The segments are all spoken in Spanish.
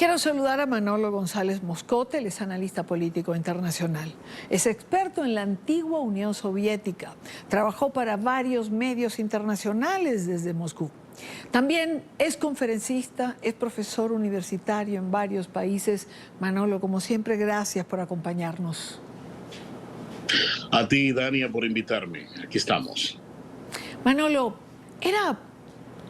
Quiero saludar a Manolo González Moscote, él es analista político internacional. Es experto en la antigua Unión Soviética. Trabajó para varios medios internacionales desde Moscú. También es conferencista, es profesor universitario en varios países. Manolo, como siempre, gracias por acompañarnos. A ti, Dania, por invitarme. Aquí estamos. Manolo, era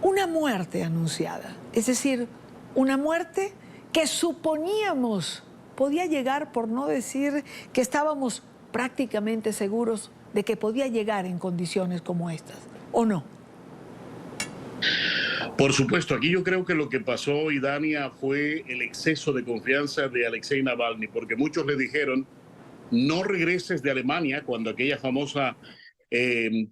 una muerte anunciada, es decir, una muerte que suponíamos podía llegar, por no decir que estábamos prácticamente seguros de que podía llegar en condiciones como estas, ¿o no? Por supuesto, aquí yo creo que lo que pasó, Dania, fue el exceso de confianza de Alexei Navalny, porque muchos le dijeron, no regreses de Alemania, cuando aquella famosa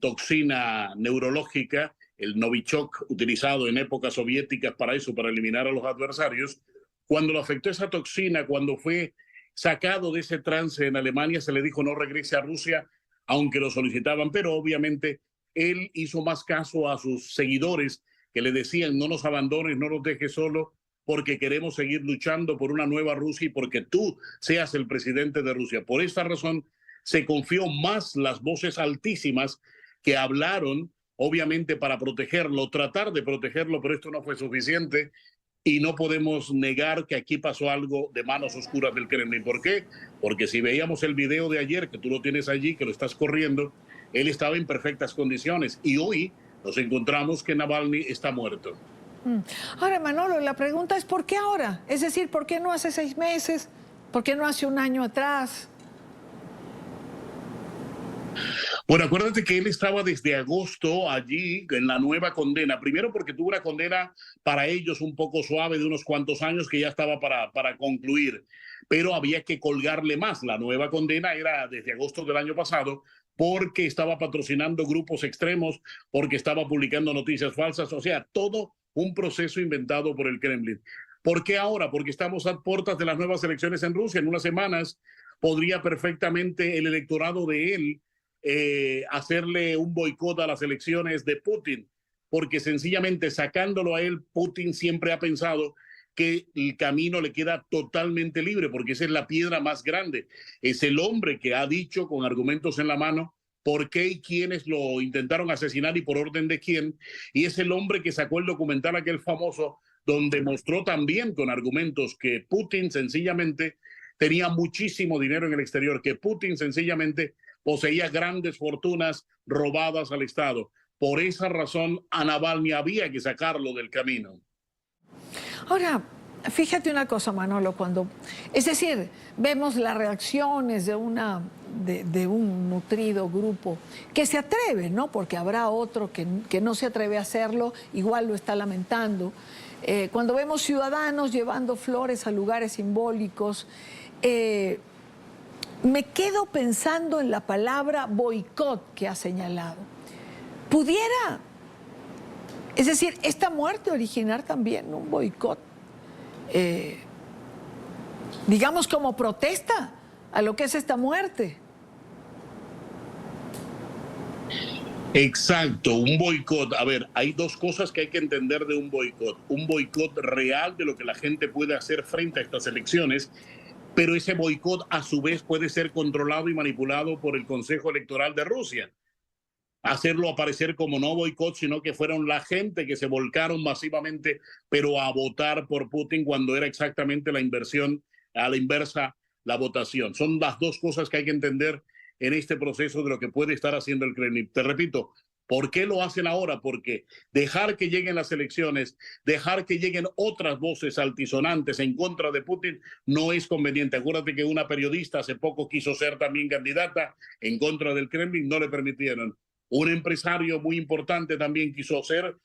toxina neurológica, el Novichok, utilizado en épocas soviéticas para eso, para eliminar a los adversarios, cuando lo afectó esa toxina, cuando fue sacado de ese trance en Alemania, se le dijo no regrese a Rusia, aunque lo solicitaban, pero obviamente él hizo más caso a sus seguidores que le decían no nos abandones, no nos dejes solo, porque queremos seguir luchando por una nueva Rusia y porque tú seas el presidente de Rusia. Por esta razón se confió más las voces altísimas que hablaron, obviamente para protegerlo, tratar de protegerlo, pero esto no fue suficiente. Y no podemos negar que aquí pasó algo de manos oscuras del Kremlin. ¿Por qué? Porque si veíamos el video de ayer, que tú lo tienes allí, que lo estás corriendo, él estaba en perfectas condiciones. Y hoy nos encontramos que Navalny está muerto. Ahora, Manolo, la pregunta es ¿por qué ahora? Es decir, ¿por qué no hace 6 meses? ¿Por qué no hace un año atrás? Bueno, acuérdate que él estaba desde agosto allí en la nueva condena. Primero porque tuvo una condena para ellos un poco suave de unos cuantos años que ya estaba para concluir. Pero había que colgarle más. La nueva condena era desde agosto del año pasado porque estaba patrocinando grupos extremos, porque estaba publicando noticias falsas. O sea, todo un proceso inventado por el Kremlin. ¿Por qué ahora? Porque estamos a puertas de las nuevas elecciones en Rusia. En unas semanas podría perfectamente el electorado de él hacerle un boicot a las elecciones de Putin, porque sencillamente sacándolo a él, Putin siempre ha pensado que el camino le queda totalmente libre, porque esa es la piedra más grande. Es el hombre que ha dicho con argumentos en la mano por qué y quiénes lo intentaron asesinar y por orden de quién, y es el hombre que sacó el documental aquel famoso donde mostró también con argumentos que Putin sencillamente tenía muchísimo dinero en el exterior, que Putin sencillamente poseía grandes fortunas robadas al Estado. Por esa razón, a Navalny había que sacarlo del camino. Ahora, fíjate una cosa, Manolo, es decir, vemos las reacciones de un nutrido grupo que se atreve, ¿no? Porque habrá otro que no se atreve a hacerlo, igual lo está lamentando. Cuando vemos ciudadanos llevando flores a lugares simbólicos, me quedo pensando en la palabra boicot que ha señalado. ¿Pudiera, es decir, esta muerte originar también un boicot, digamos como protesta a lo que es esta muerte? Exacto, un boicot. A ver, hay dos cosas que hay que entender de un boicot. Un boicot real de lo que la gente puede hacer frente a estas elecciones, pero ese boicot a su vez puede ser controlado y manipulado por el Consejo Electoral de Rusia. Hacerlo aparecer como no boicot, sino que fueron la gente que se volcaron masivamente, pero a votar por Putin cuando era exactamente la inversión, a la inversa, la votación. Son las dos cosas que hay que entender en este proceso de lo que puede estar haciendo el Kremlin. Te repito, ¿por qué lo hacen ahora? Porque dejar que lleguen las elecciones, dejar que lleguen otras voces altisonantes en contra de Putin no es conveniente. Acuérdate que una periodista hace poco quiso ser también candidata en contra del Kremlin, no le permitieron. Un empresario muy importante también quiso ser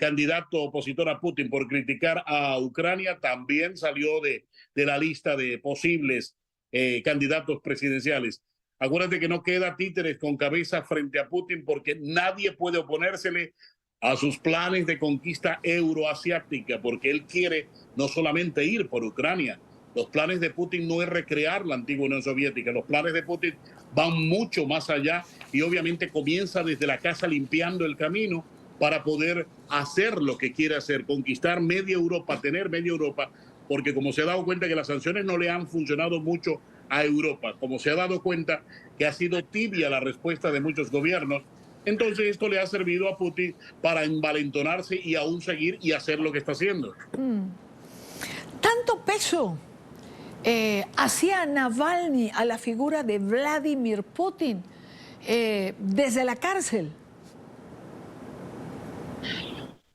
candidato opositor a Putin por criticar a Ucrania, también salió de la lista de posibles candidatos presidenciales. Acuérdate que no queda títeres con cabeza frente a Putin porque nadie puede oponérsele a sus planes de conquista euroasiática, porque él quiere no solamente ir por Ucrania. Los planes de Putin no es recrear la antigua Unión Soviética. Los planes de Putin van mucho más allá y obviamente comienza desde la casa limpiando el camino para poder hacer lo que quiere hacer, conquistar media Europa, tener media Europa porque como se ha dado cuenta que las sanciones no le han funcionado mucho a Europa, como se ha dado cuenta que ha sido tibia la respuesta de muchos gobiernos, entonces esto le ha servido a Putin para envalentonarse y aún seguir y hacer lo que está haciendo. Tanto peso hacía Navalny a la figura de Vladimir Putin desde la cárcel.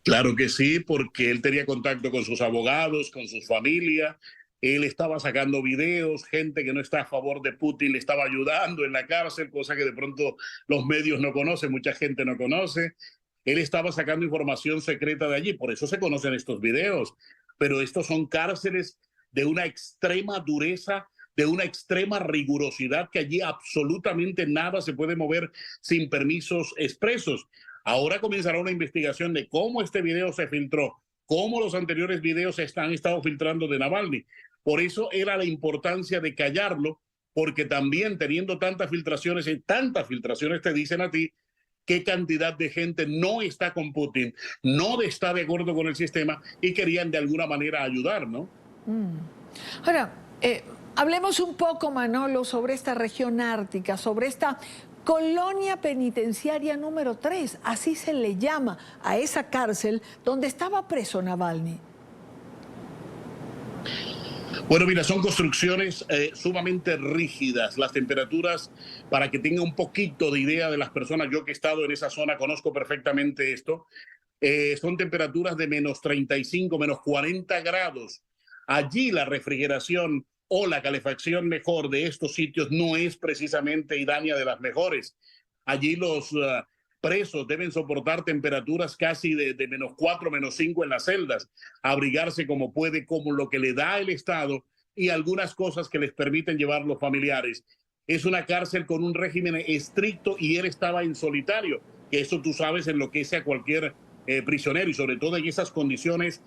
Claro que sí, porque él tenía contacto con sus abogados, con su familia. Él estaba sacando videos, gente que no está a favor de Putin le estaba ayudando en la cárcel, cosa que de pronto los medios no conocen, mucha gente no conoce. Él estaba sacando información secreta de allí, por eso se conocen estos videos. Pero estos son cárceles de una extrema dureza, de una extrema rigurosidad, que allí absolutamente nada se puede mover sin permisos expresos. Ahora comenzará una investigación de cómo este video se filtró, cómo los anteriores videos se han estado filtrando de Navalny. Por eso era la importancia de callarlo, porque también teniendo tantas filtraciones te dicen a ti qué cantidad de gente no está con Putin, no está de acuerdo con el sistema y querían de alguna manera ayudar, ¿no? Ahora, hablemos un poco, Manolo, sobre esta región ártica, sobre esta colonia penitenciaria número 3, así se le llama a esa cárcel donde estaba preso Navalny. Bueno, mira, son construcciones sumamente rígidas. Las temperaturas, para que tenga un poquito de idea de las personas, yo que he estado en esa zona conozco perfectamente esto, son temperaturas de menos 35, menos 40 grados. Allí la refrigeración o la calefacción mejor de estos sitios no es precisamente idónea de las mejores. Allí los presos deben soportar temperaturas casi de menos 4, menos 5 en las celdas, abrigarse como puede, como lo que le da el Estado y algunas cosas que les permiten llevar los familiares. Es una cárcel con un régimen estricto y él estaba en solitario, que eso tú sabes enloquece a cualquier prisionero y sobre todo en esas condiciones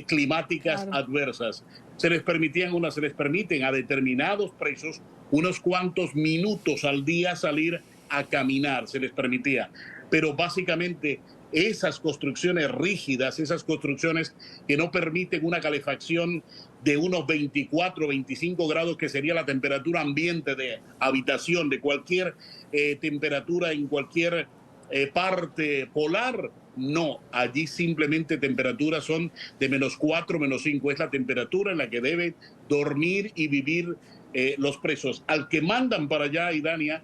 climáticas Claro. adversas. Se les permiten a determinados presos unos cuantos minutos al día salir a caminar, se les permitía. Pero básicamente esas construcciones rígidas, esas construcciones que no permiten una calefacción de unos 24, 25 grados, que sería la temperatura ambiente de habitación, de cualquier temperatura en cualquier parte polar, no, allí simplemente temperaturas son de menos 4, menos 5, es la temperatura en la que deben dormir y vivir los presos. Al que mandan para allá, Idania,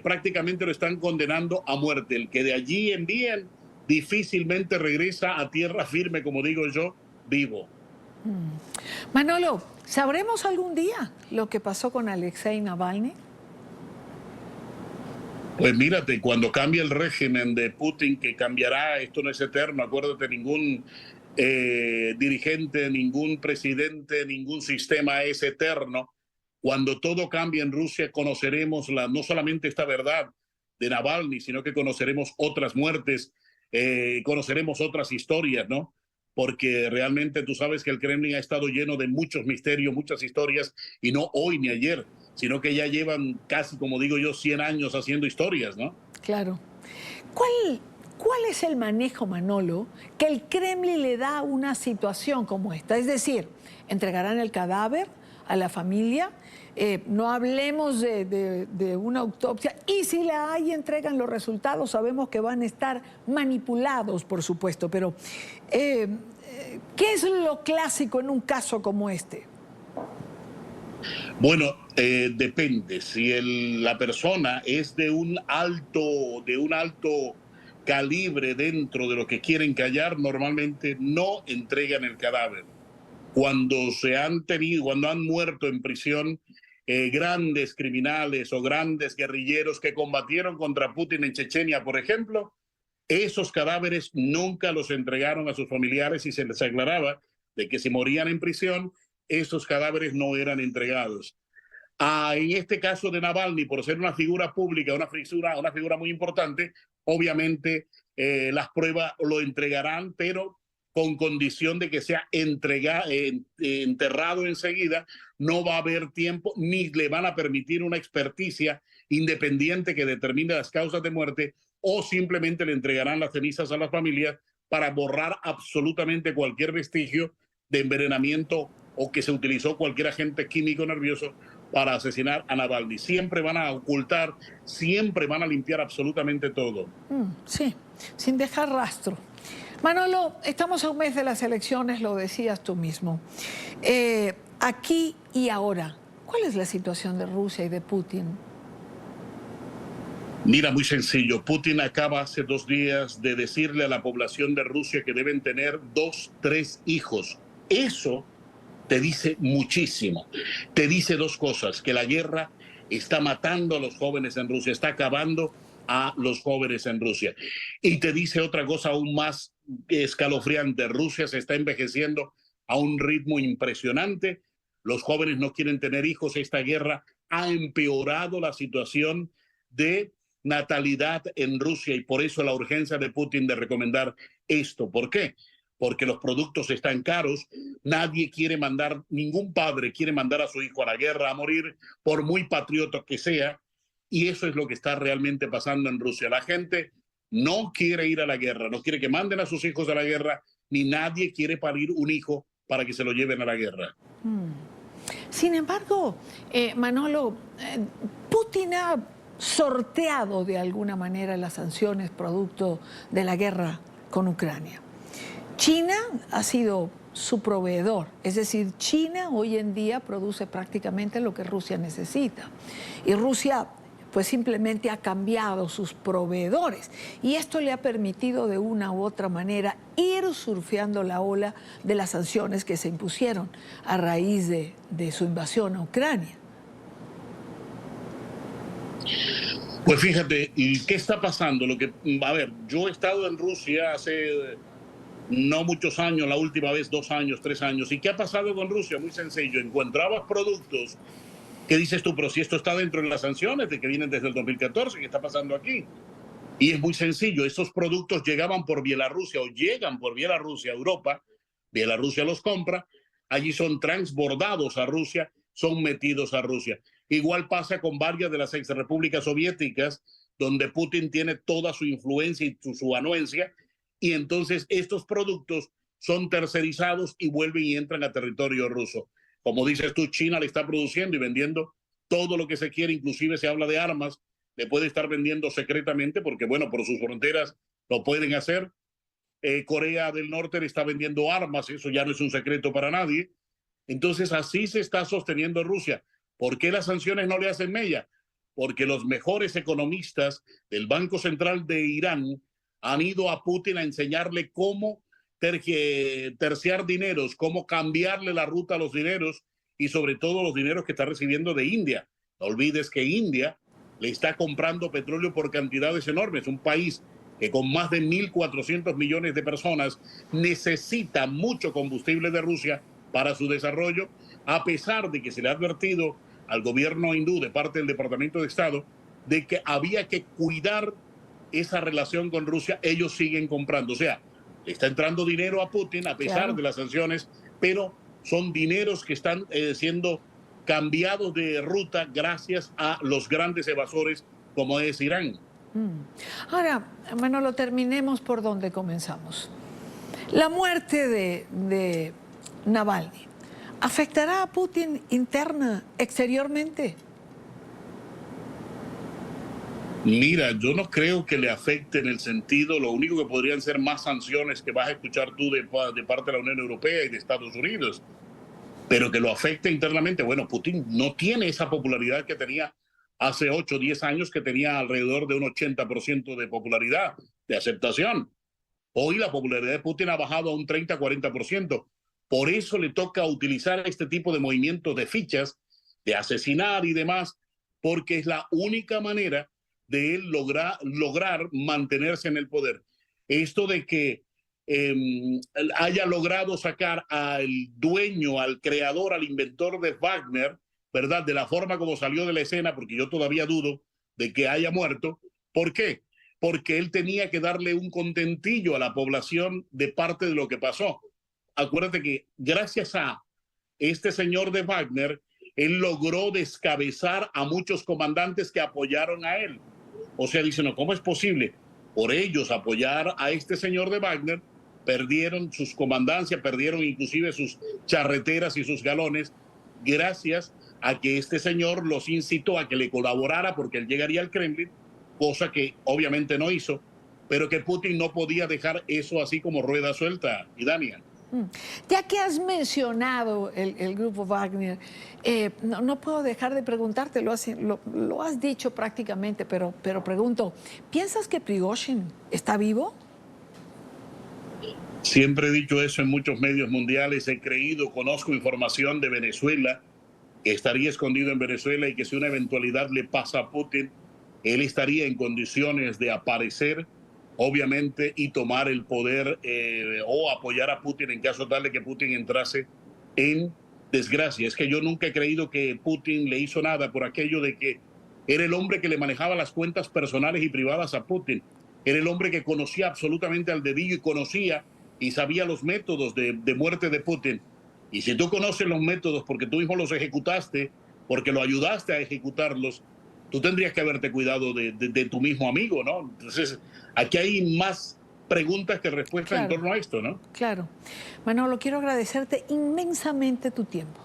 prácticamente lo están condenando a muerte. El que de allí envíen difícilmente regresa a tierra firme, como digo yo, vivo. Manolo, ¿sabremos algún día lo que pasó con Alexei Navalny? Pues mírate, cuando cambie el régimen de Putin, que cambiará, esto no es eterno, acuérdate, ningún dirigente, ningún presidente, ningún sistema es eterno. Cuando todo cambie en Rusia, conoceremos no solamente esta verdad de Navalny, sino que conoceremos otras muertes, conoceremos otras historias, ¿no? Porque realmente tú sabes que el Kremlin ha estado lleno de muchos misterios, muchas historias, y no hoy ni ayer, sino que ya llevan casi, como digo yo, 100 años haciendo historias, ¿no? Claro. ¿Cuál es el manejo, Manolo, que el Kremlin le da a una situación como esta? Es decir, ¿entregarán el cadáver a la familia? No hablemos de una autopsia. Y si la hay, entregan los resultados. Sabemos que van a estar manipulados, por supuesto. Pero, ¿qué es lo clásico en un caso como este? Bueno, depende. Si la persona es de un alto calibre dentro de lo que quieren callar, normalmente no entregan el cadáver. Cuando han muerto en prisión grandes criminales o grandes guerrilleros que combatieron contra Putin en Chechenia, por ejemplo, esos cadáveres nunca los entregaron a sus familiares y se les aclaraba de que si morían en prisión, esos cadáveres no eran entregados. En este caso de Navalny, por ser una figura pública, una figura muy importante, obviamente las pruebas lo entregarán, pero con condición de que sea enterrado enseguida. No va a haber tiempo, ni le van a permitir una experticia independiente que determine las causas de muerte, o simplemente le entregarán las cenizas a las familias para borrar absolutamente cualquier vestigio de envenenamiento o que se utilizó cualquier agente químico nervioso para asesinar a Navalny. Siempre van a ocultar, siempre van a limpiar absolutamente todo. Sí, sin dejar rastro. Manolo, estamos a un mes de las elecciones, lo decías tú mismo. Aquí y ahora, ¿cuál es la situación de Rusia y de Putin? Mira, muy sencillo. Putin acaba hace 2 días de decirle a la población de Rusia que deben tener 2, 3 hijos. Eso te dice muchísimo. Te dice 2 cosas: que la guerra está matando a los jóvenes en Rusia, está acabando a los jóvenes en Rusia. Y te dice otra cosa aún más escalofriante: Rusia se está envejeciendo a un ritmo impresionante, los jóvenes no quieren tener hijos, esta guerra ha empeorado la situación de natalidad en Rusia y por eso la urgencia de Putin de recomendar esto. ¿Por qué? Porque los productos están caros, nadie quiere mandar, ningún padre quiere mandar a su hijo a la guerra a morir, por muy patriota que sea, y eso es lo que está realmente pasando en Rusia. La gente no quiere ir a la guerra, no quiere que manden a sus hijos a la guerra, ni nadie quiere parir un hijo para que se lo lleven a la guerra. Sin embargo, Manolo, Putin ha sorteado de alguna manera las sanciones producto de la guerra con Ucrania. China ha sido su proveedor, es decir, China hoy en día produce prácticamente lo que Rusia necesita. Y Rusia pues simplemente ha cambiado sus proveedores y esto le ha permitido de una u otra manera ir surfeando la ola de las sanciones que se impusieron a raíz de su invasión a Ucrania. Pues fíjate, ¿y qué está pasando? A ver, yo he estado en Rusia hace no muchos años, la última vez 2 años, 3 años. ¿Y qué ha pasado con Rusia? Muy sencillo, encontrabas productos que dices tú, pero si esto está dentro de las sanciones de que vienen desde el 2014, ¿qué está pasando aquí? Y es muy sencillo, esos productos llegaban por Bielorrusia o llegan por Bielorrusia a Europa, Bielorrusia los compra, allí son transbordados a Rusia, son metidos a Rusia. Igual pasa con varias de las exrepúblicas soviéticas, donde Putin tiene toda su influencia y su anuencia, y entonces estos productos son tercerizados y vuelven y entran a territorio ruso. Como dices tú, China le está produciendo y vendiendo todo lo que se quiere, inclusive se habla de armas, le puede estar vendiendo secretamente porque, bueno, por sus fronteras lo pueden hacer. Corea del Norte le está vendiendo armas, eso ya no es un secreto para nadie. Entonces así se está sosteniendo Rusia. ¿Por qué las sanciones no le hacen mella? Porque los mejores economistas del Banco Central de Irán han ido a Putin a enseñarle cómo terciar dineros, cómo cambiarle la ruta a los dineros y sobre todo los dineros que está recibiendo de India. No olvides que India le está comprando petróleo por cantidades enormes, un país que con más de 1.400 millones de personas necesita mucho combustible de Rusia para su desarrollo, a pesar de que se le ha advertido al gobierno hindú de parte del Departamento de Estado de que había que cuidar esa relación con Rusia, ellos siguen comprando. O sea, le está entrando dinero a Putin a pesar de las sanciones, pero son dineros que están siendo cambiados de ruta gracias a los grandes evasores como es Irán. Ahora, Manolo, terminemos por donde comenzamos. La muerte de Navalny, ¿afectará a Putin interna, exteriormente? Mira, yo no creo que le afecte en el sentido, lo único que podrían ser más sanciones que vas a escuchar tú de parte de la Unión Europea y de Estados Unidos, pero que lo afecte internamente. Bueno, Putin no tiene esa popularidad que tenía hace 8 o 10 años, que tenía alrededor de un 80% de popularidad, de aceptación. Hoy la popularidad de Putin ha bajado a un 30-40%. Por eso le toca utilizar este tipo de movimientos de fichas, de asesinar y demás, porque es la única manera de él lograr mantenerse en el poder. Esto de que haya logrado sacar al dueño, al creador, al inventor de Wagner, ¿verdad? De la forma como salió de la escena, porque yo todavía dudo de que haya muerto. ¿Por qué? Porque él tenía que darle un contentillo a la población de parte de lo que pasó. Acuérdate que gracias a este señor de Wagner, él logró descabezar a muchos comandantes que apoyaron a él. O sea, dicen, no, ¿cómo es posible por ellos apoyar a este señor de Wagner, perdieron sus comandancias, perdieron inclusive sus charreteras y sus galones, gracias a que este señor los incitó a que le colaborara porque él llegaría al Kremlin, cosa que obviamente no hizo, pero que Putin no podía dejar eso así como rueda suelta, y Dania. Ya que has mencionado el grupo Wagner, no puedo dejar de preguntarte, lo has dicho prácticamente, pero pregunto, ¿piensas que Prigozhin está vivo? Siempre he dicho eso en muchos medios mundiales, he creído, conozco información de Venezuela, que estaría escondido en Venezuela y que si una eventualidad le pasa a Putin, él estaría en condiciones de aparecer, obviamente, y tomar el poder o apoyar a Putin en caso tal de que Putin entrase en desgracia. Es que yo nunca he creído que Putin le hizo nada por aquello de que era el hombre que le manejaba las cuentas personales y privadas a Putin. Era el hombre que conocía absolutamente al dedillo y conocía y sabía los métodos de muerte de Putin. Y si tú conoces los métodos porque tú mismo los ejecutaste, porque lo ayudaste a ejecutarlos, tú tendrías que haberte cuidado de tu mismo amigo, ¿no? Entonces, aquí hay más preguntas que respuestas Claro, en torno a esto, ¿no? claro. Manolo, quiero agradecerte inmensamente tu tiempo.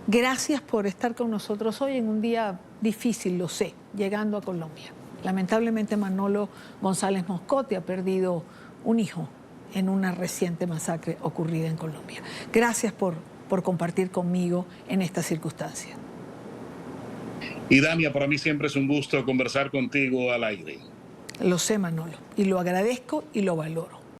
Gracias por estar con nosotros hoy en un día difícil, lo sé, llegando a Colombia. Lamentablemente Manolo González Moscote ha perdido un hijo en una reciente masacre ocurrida en Colombia. Gracias por compartir conmigo en esta circunstancia. Y Dania, para mí siempre es un gusto conversar contigo al aire. Lo sé, Manolo, y lo agradezco y lo valoro.